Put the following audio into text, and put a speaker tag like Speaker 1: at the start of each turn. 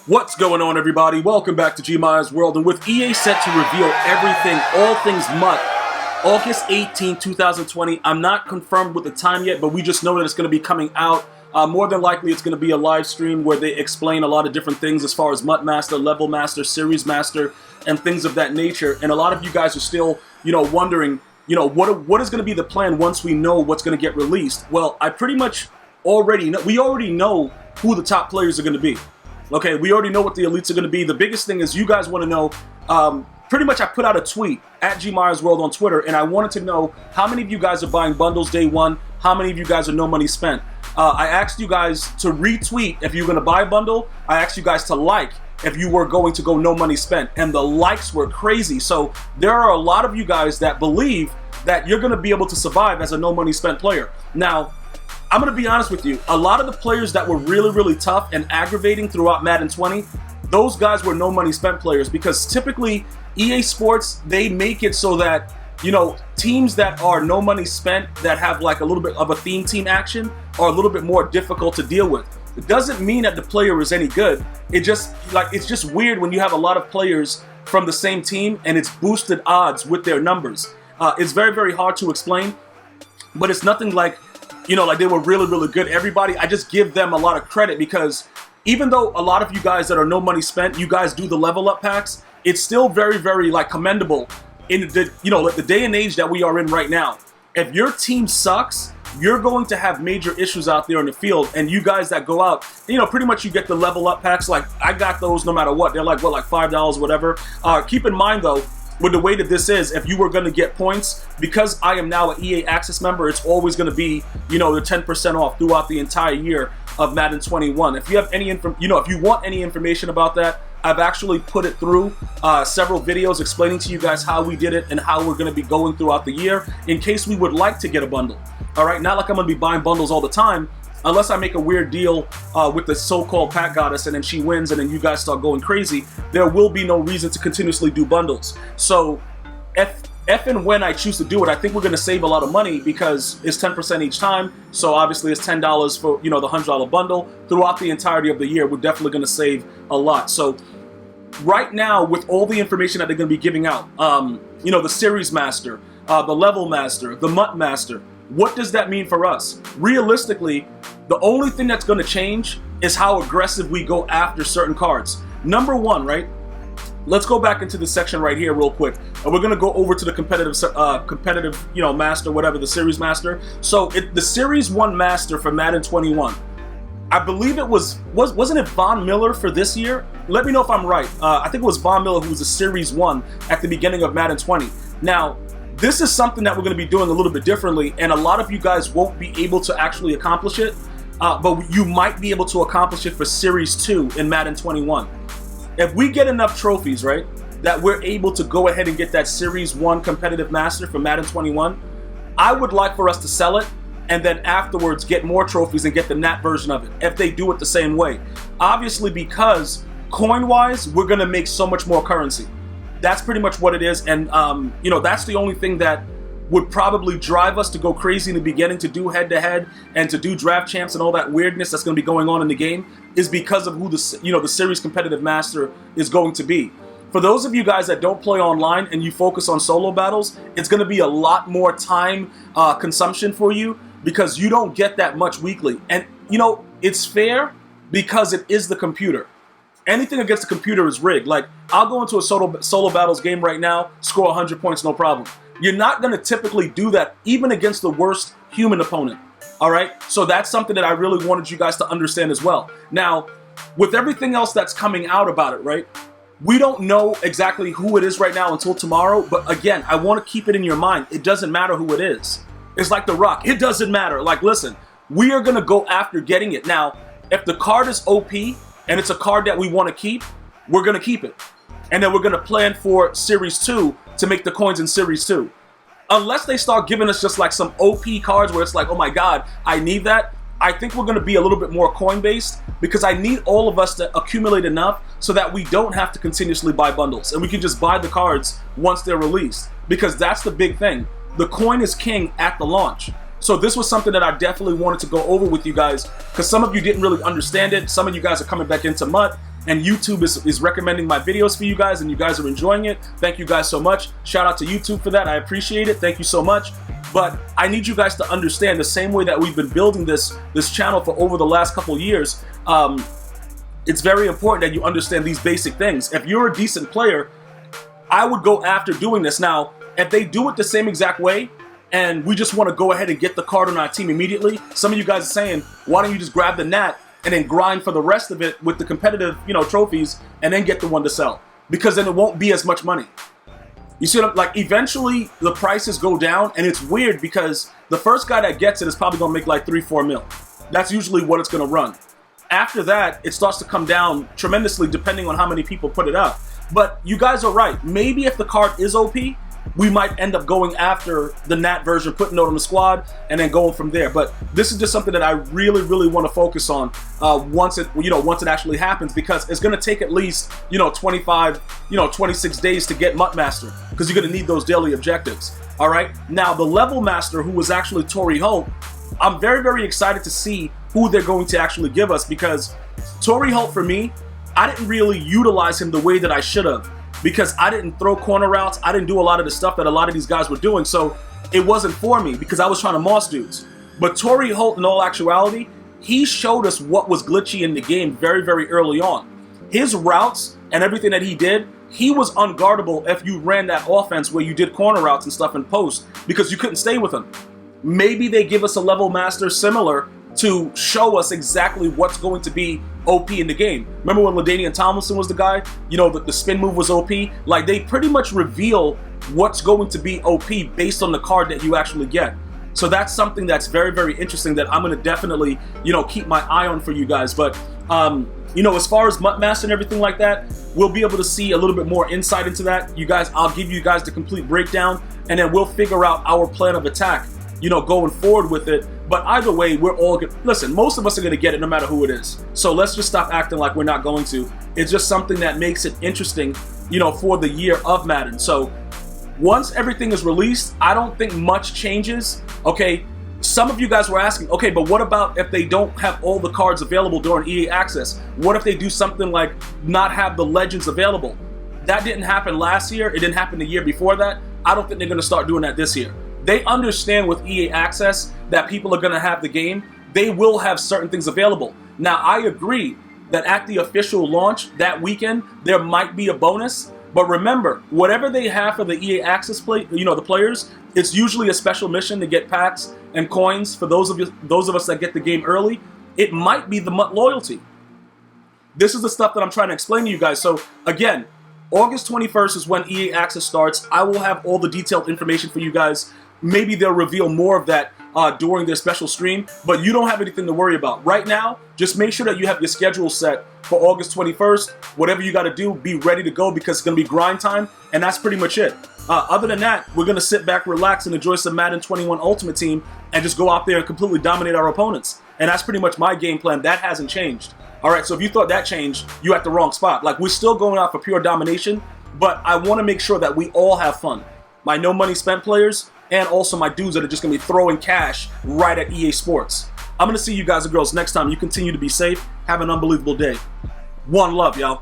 Speaker 1: What's going on, everybody? Welcome back to GmiasWorld, and with EA set to reveal everything, all things MUT, August 18, 2020. I'm not confirmed with the time yet, but we just know that it's going to be coming out. More than likely, it's going to be a live stream where they explain a lot of different things as far as MUT Master, Level Master, Series Master, and things of that nature. And a lot of you guys are still, wondering, what is going to be the plan once we know what's going to get released? Well, I pretty much already know. We already know who the top players are going to be. Okay, we already know what the elites are going to be. The biggest thing is you guys want to know, pretty much I put out a tweet at GmiasWorld on Twitter, and I wanted to know how many of you guys are buying bundles day one, how many of you guys are no money spent. I asked you guys to retweet if you're going to buy a bundle. I asked you guys to like if you were going to go no money spent, and the likes were crazy. So there are a lot of you guys that believe that you're going to be able to survive as a no money spent player. Now, I'm going to be honest with you. A lot of the players that were really, really tough and aggravating throughout Madden 20, those guys were no money spent players, because typically EA Sports, they make it so that, teams that are no money spent, that have like a little bit of a theme team action, are a little bit more difficult to deal with. It doesn't mean that the player is any good. It's just weird when you have a lot of players from the same team and it's boosted odds with their numbers. It's very, very hard to explain, but it's nothing like, like they were really, really good. Everybody, I just give them a lot of credit, because even though a lot of you guys that are no money spent, you guys do the level up packs, it's still very, very commendable in the, the day and age that we are in right now. If your team sucks, you're going to have major issues out there in the field, and you guys that go out, pretty much you get the level up packs. Like, I got those no matter what. They're like, what, like $5, whatever. Keep in mind though, with the way that this is, if you were going to get points, because I am now an EA Access member, it's always going to be, the 10% off throughout the entire year of Madden 21. If you have any if you want any information about that, I've actually put it through several videos explaining to you guys how we did it and how we're going to be going throughout the year in case we would like to get a bundle. All right, not like I'm going to be buying bundles all the time, unless I make a weird deal with the so-called Pack Goddess, and then she wins, and then you guys start going crazy. There will be no reason to continuously do bundles. So if and when I choose to do it, I think we're going to save a lot of money, because it's 10% each time. So obviously it's $10 for the $100 bundle. Throughout the entirety of the year, we're definitely going to save a lot. So right now, with all the information that they're going to be giving out, the Series Master, the Level Master, the MUT Master, what does that mean for us? Realistically, the only thing that's going to change is how aggressive we go after certain cards. Number one, right? Let's go back into this section right here real quick, and we're going to go over to the competitive, master, whatever, the Series Master. So the Series 1 Master for Madden 21, I believe it wasn't it Von Miller for this year? Let me know if I'm right. I think it was Von Miller who was a Series 1 at the beginning of Madden 20. Now, this is something that we're going to be doing a little bit differently, and a lot of you guys won't be able to actually accomplish it, but you might be able to accomplish it for Series 2 in Madden 21. If we get enough trophies, right, that we're able to go ahead and get that Series 1 competitive master for Madden 21, I would like for us to sell it, and then afterwards get more trophies and get the NAT version of it, if they do it the same way. Obviously, because coin-wise, we're going to make so much more currency. That's pretty much what it is, and that's the only thing that would probably drive us to go crazy in the beginning, to do head-to-head and to do draft champs and all that weirdness that's going to be going on in the game, is because of who the Series Competitive Master is going to be. For those of you guys that don't play online and you focus on solo battles, it's going to be a lot more time consumption for you, because you don't get that much weekly. And, it's fair because it is the computer. Anything against the computer is rigged. Like, I'll go into a solo battles game right now, score 100 points, no problem. You're not going to typically do that even against the worst human opponent. All right? So that's something that I really wanted you guys to understand as well. Now, with everything else that's coming out about it, right? We don't know exactly who it is right now until tomorrow. But again, I want to keep it in your mind. It doesn't matter who it is. It's like The Rock. It doesn't matter. Like, listen, we are going to go after getting it. Now, if the card is OP, and it's a card that we want to keep, we're going to keep it. And then we're going to plan for Series 2 to make the coins in Series 2. Unless they start giving us just like some OP cards where it's like, oh my God, I need that. I think we're going to be a little bit more coin-based, because I need all of us to accumulate enough so that we don't have to continuously buy bundles. And we can just buy the cards once they're released, because that's the big thing. The coin is king at the launch. So this was something that I definitely wanted to go over with you guys, because some of you didn't really understand it. Some of you guys are coming back into MUT, and YouTube is recommending my videos for you guys, and you guys are enjoying it. Thank you guys so much. Shout out to YouTube for that. I appreciate it. Thank you so much. But I need you guys to understand the same way that we've been building this channel for over the last couple of years. It's very important that you understand these basic things. If you're a decent player, I would go after doing this. Now, if they do it the same exact way, and we just want to go ahead and get the card on our team immediately, some of you guys are saying, why don't you just grab the nat and then grind for the rest of it with the competitive, trophies, and then get the one to sell? Because then it won't be as much money. You see what I'm, like, eventually the prices go down, and it's weird because the first guy that gets it is probably going to make like 3-4 mil. That's usually what it's going to run. After that, it starts to come down tremendously depending on how many people put it up. But you guys are right. Maybe if the card is OP, we might end up going after the nat version, putting it on the squad, and then going from there. But this is just something that I really, really want to focus on once it actually happens, because it's going to take at least 25, 26 days to get Mutt Master, because you're going to need those daily objectives. All right. Now the level master, who was actually Torrey Holt, I'm very, very excited to see who they're going to actually give us, because Torrey Holt, for me, I didn't really utilize him the way that I should have, because I didn't throw corner routes. I didn't do a lot of the stuff that a lot of these guys were doing, so it wasn't for me because I was trying to moss dudes. But Torrey Holt, in all actuality, he showed us what was glitchy in the game very, very early on. His routes and everything that he did, he was unguardable if you ran that offense where you did corner routes and stuff in post, because you couldn't stay with him. Maybe they give us a level master similar to show us exactly what's going to be OP in the game. Remember when LaDainian Tomlinson was the guy? The spin move was OP. Like, they pretty much reveal what's going to be OP based on the card that you actually get. So that's something that's very, very interesting that I'm going to definitely, keep my eye on for you guys. But, as far as Mutt Master and everything like that, we'll be able to see a little bit more insight into that. You guys, I'll give you guys the complete breakdown, and then we'll figure out our plan of attack, going forward with it. But either way, we're all good. Listen, most of us are going to get it no matter who it is. So let's just stop acting like we're not going to. It's just something that makes it interesting, for the year of Madden. So once everything is released, I don't think much changes. Okay, some of you guys were asking, okay, but what about if they don't have all the cards available during EA Access? What if they do something like not have the Legends available? That didn't happen last year. It didn't happen the year before that. I don't think they're going to start doing that this year. They understand with EA Access that people are going to have the game. They will have certain things available. Now, I agree that at the official launch that weekend, there might be a bonus. But remember, whatever they have for the EA Access the players, it's usually a special mission to get packs and coins for those of us that get the game early. It might be the Mutt loyalty. This is the stuff that I'm trying to explain to you guys. So again, August 21st is when EA Access starts. I will have all the detailed information for you guys. Maybe they'll reveal more of that during their special stream, but you don't have anything to worry about. Right now, just make sure that you have your schedule set for August 21st. Whatever you got to do, be ready to go, because it's going to be grind time, and that's pretty much it. Other than that, we're going to sit back, relax, and enjoy some Madden 21 Ultimate Team and just go out there and completely dominate our opponents. And that's pretty much my game plan. That hasn't changed. All right, so if you thought that changed, you're at the wrong spot. Like, we're still going out for pure domination, but I want to make sure that we all have fun. My no money spent players, and also my dudes that are just going to be throwing cash right at EA Sports. I'm going to see you guys and girls next time. You continue to be safe. Have an unbelievable day. One love, y'all.